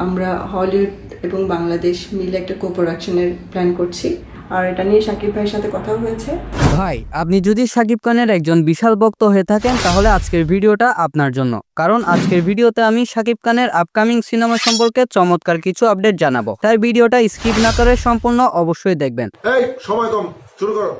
আমরা হলিউড এবং বাংলাদেশ মিলে একটা কো-প্রোডাকশনের প্ল্যান করছি, আর এটা নিয়ে শাকিব ভাইয়ের সাথে কথা হয়েছে। ভাই, আপনি যদি শাকিব খানের একজন বিশাল ভক্ত হয়ে থাকেন তাহলে আজকের ভিডিওটা আপনার জন্য। কারণ আজকের ভিডিওতে আমি শাকিব খানের আপকামিং সিনেমা সম্পর্কে চমৎকার কিছু আপডেট জানাবো, তাই ভিডিওটা স্কিপ না করে সম্পূর্ণ অবশ্যই দেখবেন। সময় কম, শুরু করো।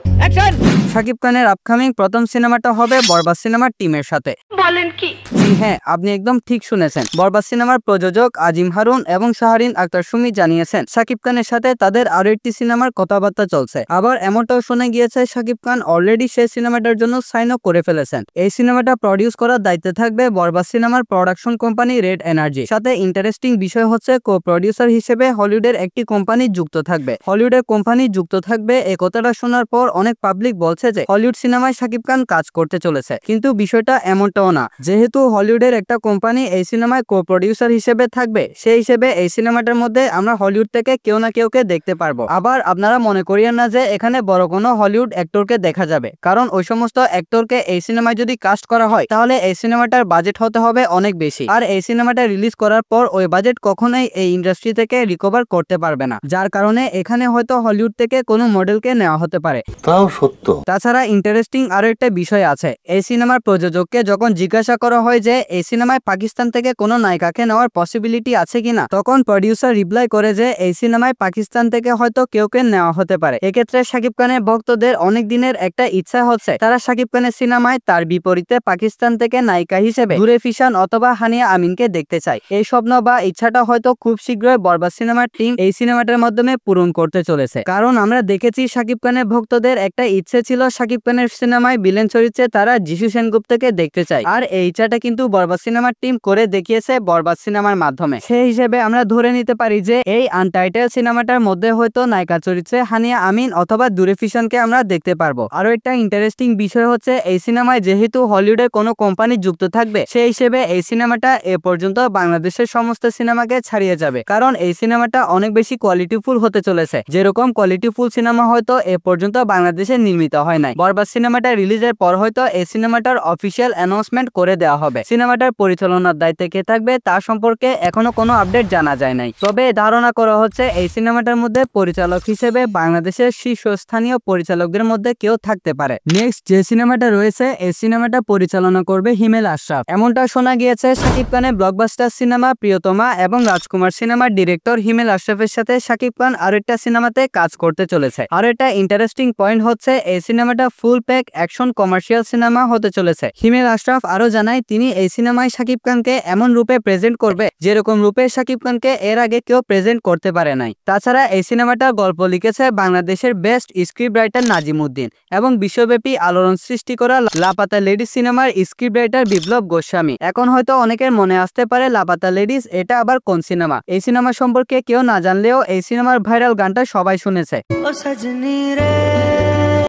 শাকিব খানের আপকামিং প্রথম সিনেমাটা হবে বরবাদ সিনেমার টিমের সাথে। বলেন কি? জি হ্যাঁ, আপনি একদম ঠিক শুনেছেন। বরবাদ সিনেমার প্রযোজক আজিম হারুন এবং শাহরিন আক্তার সুমি জানিয়েছেন শাকিব খানের সাথে তাদের আরো একটি সিনেমার কথাবার্তা চলছে। আবার এমনটাও শোনা গিয়েছে শাকিব খান অলরেডি সেই সিনেমাটার জন্য সাইনও করে ফেলেছেন। এই সিনেমাটা প্রডিউস করার দায়িত্বে থাকবে বরবাদ সিনেমার প্রোডাকশন কোম্পানি রেড এনার্জি। সাথে ইন্টারেস্টিং বিষয় হচ্ছে কো প্রডিউসার হিসেবে হলিউডের একটি কোম্পানি যুক্ত থাকবে। হলিউডের কোম্পানি যুক্ত থাকবে এই কথাটা শোনার পর অনেক পাবলিক বলছে যে হলিউড সিনেমায় শাকিব খান কাজ করতে চলেছে, কিন্তু বিষয়টা এমনটাও না। যেহেতু হলিউডের একটা কোম্পানি এই সিনেমায় কো প্রডিউসার হিসেবে থাকবে, সেই হিসেবে এই সিনেমাটার মধ্যে আমরা হলিউড থেকে কেউ না কেউকে দেখতে পারবো। আবার আপনারা মনে করিয়েন না যে এখানে বড় কোনো হলিউড অ্যাক্টরকে দেখা যাবে, কারণ ওই সমস্ত অ্যাক্টরকে এই সিনেমায় যদি কাস্ট করা হয় তাহলে এই সিনেমাটার বাজেট হতে হবে অনেক বেশি, আর এই সিনেমাটা রিলিজ করার পর ওই বাজেট কখনোই এই ইন্ডাস্ট্রি থেকে রিকভার করতে পারবে না। যার কারণে এখানে হয়তো হলিউড থেকে কোনো মডেলকে নেওয়া হতে পারে। তাও সত্য। তাছাড়া ইন্টারেস্টিং আরো একটা বিষয় আছে। এই সিনেমার প্রযোজককে যখন জিজ্ঞাসা করা হয় যে এই সিনেমায় পাকিস্তান থেকে কোনো নায়িকাকে নেওয়ার পসিবিলিটি আছে কিনা, তখন প্রডিউসার রিপ্লাই করে যে এই সিনেমায় পাকিস্তান থেকে হয়তো কেউকে নেওয়া হতে পারে। এক্ষেত্রে শাকিব খানের ভক্তদের অনেক দিনের একটা ইচ্ছা হচ্ছে তারা শাকিব খানের সিনেমায় তার বিপরীতে পাকিস্তান থেকে নায়িকা হিসেবে নূরে ফিশান অথবা হানিয়া আমিনকে দেখতে চায়। এই স্বপ্ন বা ইচ্ছাটা হয়তো খুব শীঘ্রই বরবাদ সিনেমার টিম এই সিনেমাটার মাধ্যমে পূরণ করতে চলেছে। কারণ আমরা দেখেছি শাকিব খানের ভক্তদের একটা ইচ্ছে ছিল শাকিব খানের সিনেমায় ভিলেন চরিত্রে তারা যিশু সেনগুপ্তকে দেখতে চায়, আর এই ইচ্ছাটা কিন্তু বরবাদ সিনেমার টিম করে দেখিয়েছে বরবাদ সিনেমার মাধ্যমে। সেই হিসেবে আমরা ধরে নিতে পারি যে এই আনটাইটেল সিনেমাটার মধ্যে হয়তো নায়িকা চরিত্রে হানিয়া আমিন অথবা নূরে ফিশানকে আমরা দেখতে পারবো। আরো একটা ইন্টারেস্টিং বিষয় হচ্ছে এই সিনেমায় যেহেতু হলিউডের কোনো কোম্পানি যুক্ত থাকবে, সেই হিসেবে এই সিনেমাটা এ পর্যন্ত বাংলাদেশের সমস্ত সিনেমাকে ছাড়িয়ে যাবে, কারণ এই সিনেমাটা অনেক বেশি কোয়ালিটিফুল হতে চলেছে। যেরকম কোয়ালিটিফুল সিনেমা হয়তো এ পর্যন্ত বাংলাদেশে নির্মিত হয় নাই। বরবাদ সিনেমাটা রিলিজের পর হয়তো এই সিনেমাটার অফিসিয়াল অ্যানাউন্সমেন্ট করে দেওয়া হবে। সিনেমাটার পরিচালনার দায়িত্বে কে থাকবে তা সম্পর্কে এখনো কোনো আপডেট জানা যায় নাই, তবে ধারণা করা হচ্ছে এই সিনেমাটার মধ্যে পরিচালক হিসেবে বাংলাদেশের শীর্ষস্থানীয় পরিচালকদের মধ্যে কেউ থাকতে পারে। নেক্সট যে সিনেমাটা রয়েছে এই সিনেমাটা পরিচালনা করবে হিমেল আশরাফ। এমনটা শোনা গিয়েছে শাকিব খানের ব্লকবাস্টার সিনেমা প্রিয়তমা এবং রাজকুমার সিনেমার ডিরেক্টর হিমেল আশরাফের সাথে শাকিব খান আরো একটা সিনেমাতে কাজ করতে চলেছে। আর একটা ইন্টারেস্টিং পয়েন্ট হচ্ছে এই সিনেমাটা ফুল প্যাক অ্যাকশন কমার্শিয়াল সিনেমা হতে চলেছে। হিমেল আশরাফ আরো জানায় তিনি এই সিনেমায় শাকিব খানকে এমন রূপে প্রেজেন্ট করবে যেরকম রূপে শাকিব খানকে এর আগে কেউ প্রেজেন্ট করতে পারে নাই। তাছাড়া এই সিনেমাটা গল্প লিখেছে বাংলাদেশের best script writer Nazim Uddin এবং বিশ্বব্যাপী আলোড়ন সৃষ্টি করা লাপাতা লেডিস সিনেমার স্ক্রিপ্ট রাইটার বিপ্লব গোস্বামী। এখন হয়তো অনেকের মনে আসতে পারে লাপাতা লেডিস এটা আবার কোন সিনেমা। এই সিনেমা সম্পর্কে কেউ না জানলেও এই সিনেমার ভাইরাল গানটা সবাই শুনেছে।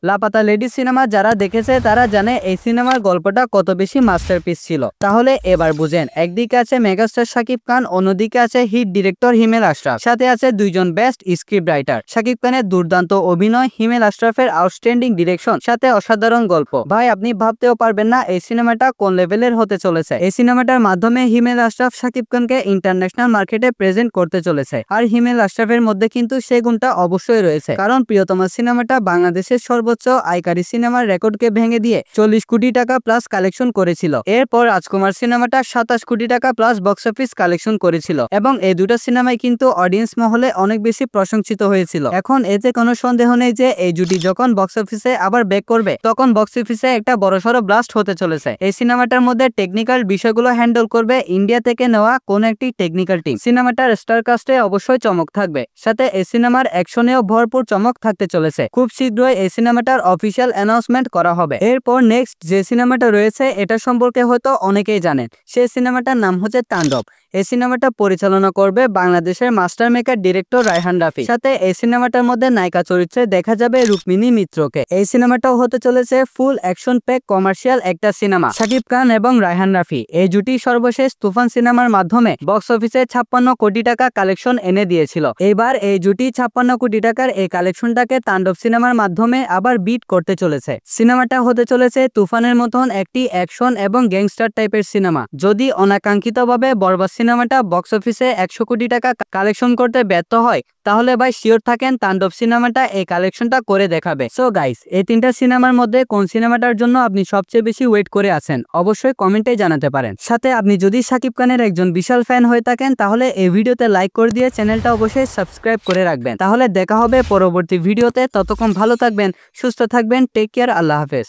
লাপাতা লেডিস সিনেমা যারা দেখেছে তারা জানে এই সিনেমার গল্পটা কত বেশি মাস্টারপিস ছিল। তাহলে এবার বুঝেন, একদিকে আছে মেগাস্টার শাকিব খান, অন্যদিকে আছে হিট ডিরেক্টর হিমেল আশরাফ, সাথে আছে দুইজন বেস্ট স্ক্রিপ্ট রাইটার। শাকিব খানের দুর্দান্ত অভিনয়, হিমেল আশরাফের আউটস্ট্যান্ডিং ডিরেকশন, সাথে অসাধারণ গল্প। ভাই, আপনি ভাবতেও পারবেন না এই সিনেমাটা কোন লেভেলের হতে চলেছে। এই সিনেমাটার মাধ্যমে হিমেল আশরাফ শাকিব খানকে ইন্টারন্যাশনাল মার্কেটে প্রেজেন্ট করতে চলেছে, আর হিমেল আশরাফের মধ্যে কিন্তু সেই গুণটা অবশ্যই রয়েছে, কারণ প্রিয়তমা সিনেমাটা বাংলাদেশের সর্বোচ্চ আইকারি সিনেমার রেকর্ডকে ভেঙে দিয়ে 40 কোটি টাকা প্লাস কালেকশন করেছিল। এরপর রাজকুমার সিনেমাটা 27 কোটি টাকা প্লাস বক্স অফিস কালেকশন করেছিল, এবং এই দুটো সিনেমাই কিন্তু অডিয়েন্স মহলে অনেক বেশি প্রশংসিত হয়েছিল। এখন এতে কোনো সন্দেহ নেই যে এই জুটি যখন বক্স অফিসে আবার ব্যাক করবে তখন বক্স অফিসে একটা বড়সড় ব্লাস্ট হতে চলেছে। এই সিনেমাটার মধ্যে টেকনিক্যাল বিষয়গুলো হ্যান্ডেল করবে ইন্ডিয়া থেকে নেওয়া কোন একটি টেকনিক্যাল টিম। সিনেমাটার স্টার কাস্টে অবশ্যই চমক থাকবে, সাথে এই সিনেমার অ্যাকশনেও ভরপুর চমক থাকতে চলেছে। খুব শীঘ্রই এই সিনেমাটার অফিসিয়াল অ্যানাউন্সমেন্ট করা হবে। এরপর নেক্সট যে সিনেমাটা রয়েছে এটা সম্পর্কে হয়তো অনেকেই জানেন। সেই সিনেমাটার নাম হচ্ছে তাণ্ডব। এই সিনেমাটা পরিচালনা করবে বাংলাদেশের master maker director Raihan Rafi, সাথে এই সিনেমাটার মধ্যে নায়িকা চরিত্রে দেখা যাবে রুক্মিণী মিত্রকে। এই সিনেমাটাও হতে চলেছে ফুল অ্যাকশন প্যাক কমার্শিয়াল একটা সিনেমা। শাকিব খান এবং রায়হান রাফি এই জুটি সর্বশেষ তুফান সিনেমার মাধ্যমে বক্স অফিসে 56 কোটি টাকা কালেকশন এনে দিয়েছিল। এবার এই জুটি 56 কোটি টাকার এই কালেকশনটাকে তাণ্ডব সিনেমার মাধ্যমে আবার আবার বিট করতে চলেছে। সিনেমাটা হতে চলেছে তুফানের মতন একটি অ্যাকশন এবং গ্যাংস্টার টাইপের সিনেমা। যদি অনাকাঙ্ক্ষিতভাবে বরবাদ সিনেমাটা বক্স অফিসে 100 কোটি টাকা কালেকশন করতে ব্যর্থ হয়, তাহলে ভাই শিওর থাকেন তাণ্ডব সিনেমাটা এই কালেকশনটা করে দেখাবে। সো গাইস, এই 3টা সিনেমার মধ্যে কোন সিনেমাটার জন্য আপনি সবচেয়ে বেশি ওয়েট করে আছেন অবশ্যই কমেন্টে জানাতে পারেন। সাথে আপনি যদি শাকিব খানের একজন বিশাল ফ্যান হয়ে থাকেন তাহলে এই ভিডিওতে লাইক করে দিয়ে চ্যানেলটা অবশ্যই সাবস্ক্রাইব করে রাখবেন। তাহলে দেখা হবে পরবর্তী ভিডিওতে। ততক্ষণ ভালো থাকবেন, সুস্থ থাকবেন, টেক কেয়ার, আল্লাহ হাফেজ।